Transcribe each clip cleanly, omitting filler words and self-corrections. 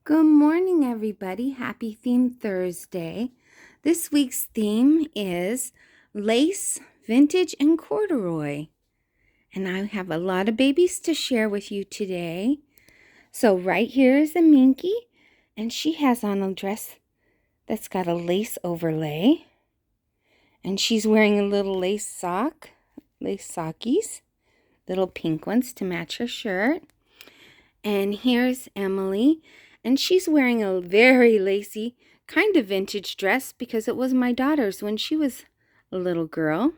Good morning, everybody. Happy Theme Thursday. This week's theme is lace, vintage, and corduroy. And I have a lot of babies to share with you today. So right here is a Minky, and she has on a dress that's got a lace overlay. And she's wearing a little lace sockies, little pink ones to match her shirt. And here's Emily, and she's wearing a very lacy, kind of vintage dress because it was my daughter's when she was a little girl.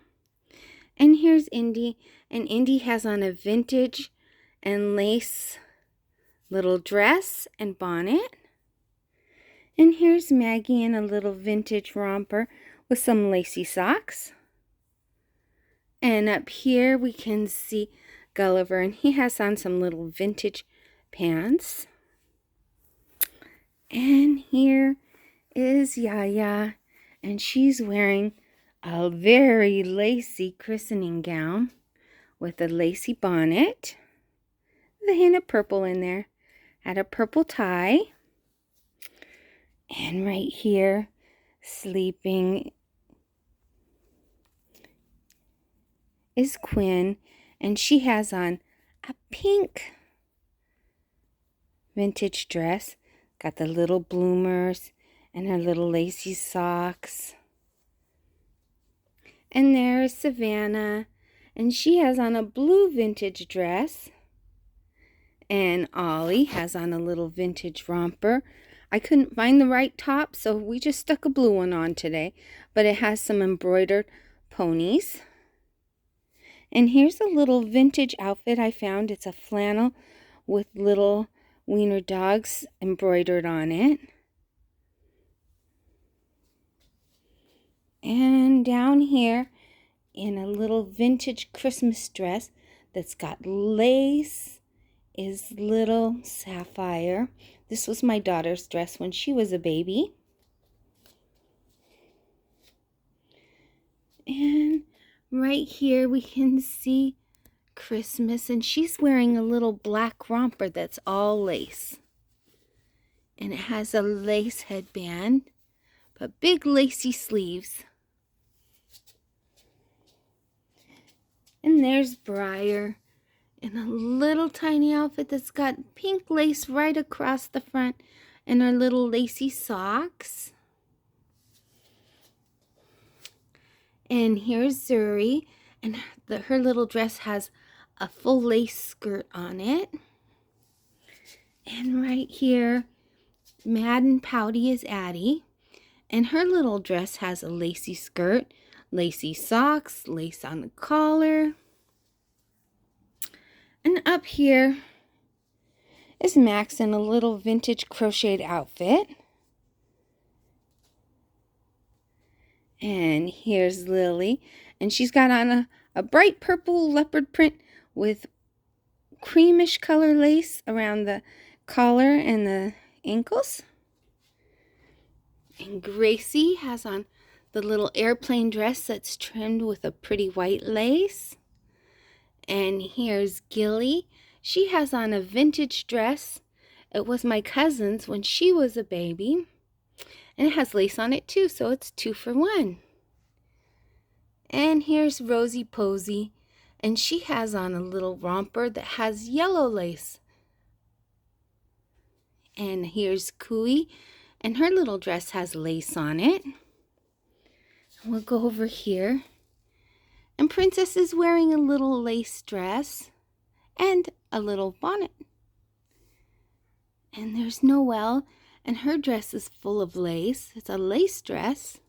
And here's Indy, and Indy has on a vintage and lace little dress and bonnet. And here's Maggie in a little vintage romper with some lacy socks. And up here we can see Gulliver, and he has on some little vintage pants. And here is Yaya, and she's wearing a very lacy christening gown with a lacy bonnet, with a hint of purple in there, had a purple tie. And right here, sleeping is Quinn, and she has on a pink vintage dress. Got the little bloomers and her little lacy socks. And there's Savannah, and she has on a blue vintage dress. And Ollie has on a little vintage romper. I couldn't find the right top, so we just stuck a blue one on today. But it has some embroidered ponies. And here's a little vintage outfit I found. It's a flannel with little wiener dogs embroidered on it. And down here in a little vintage Christmas dress that's got lace is little Sapphire. This was my daughter's dress when she was a baby. And right here we can see Christmas, and she's wearing a little black romper that's all lace. And it has a lace headband, but big lacy sleeves. And there's Briar in a little tiny outfit that's got pink lace right across the front and her little lacy socks. And here's Zuri, and her little dress has a full lace skirt on it. And right here, Mad and Pouty is Addie, and her little dress has a lacy skirt, lacy socks, lace on the collar. And up here is Max in a little vintage crocheted outfit. And here's Lily, and she's got on a bright purple leopard print with creamish color lace around the collar and the ankles. And Gracie has on the little airplane dress that's trimmed with a pretty white lace. And here's Gilly. She has on a vintage dress. It was my cousin's when she was a baby. And it has lace on it too, so it's 2 for 1. And here's Rosie Posey, and she has on a little romper that has yellow lace. And here's Cooey, and her little dress has lace on it. We'll go over here. And Princess is wearing a little lace dress and a little bonnet. And there's Noelle, and her dress is full of lace. It's a lace dress.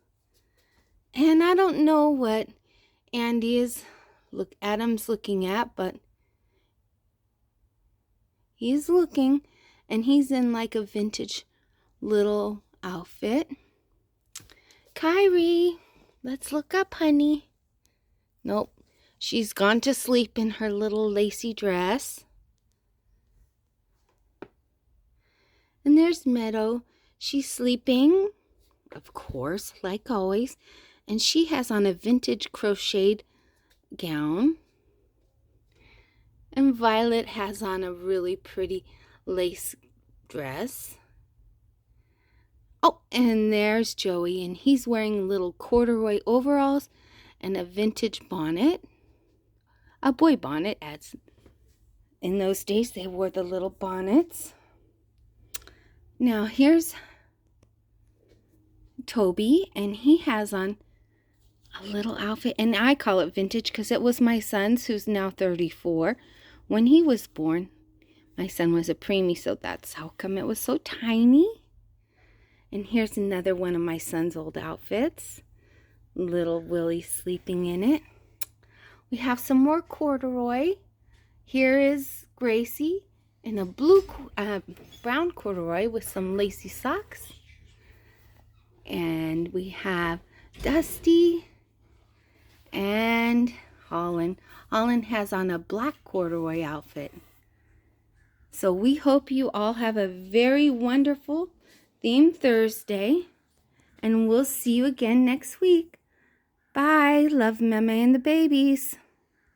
And I don't know what Adam's looking at, but he's looking, and he's in like a vintage little outfit. Kyrie, let's look up, honey. Nope, she's gone to sleep in her little lacy dress. And there's Meadow. She's sleeping, of course, like always. And she has on a vintage crocheted gown. And Violet has on a really pretty lace dress. Oh, and there's Joey, and he's wearing little corduroy overalls and a vintage bonnet. A boy bonnet, as in those days they wore the little bonnets. Now here's Toby, and he has on a little outfit, and I call it vintage because it was my son's, who's now 34. When he was born, my son was a preemie, so that's how come it was so tiny. And here's another one of my son's old outfits. Little Willie sleeping in it. We have some more corduroy. Here is Gracie in a brown corduroy with some lacy socks. And we have Dusty and Holland. Holland has on a black corduroy outfit. So we hope you all have a very wonderful Theme Thursday. And we'll see you again next week. Bye. Love Mama and the babies.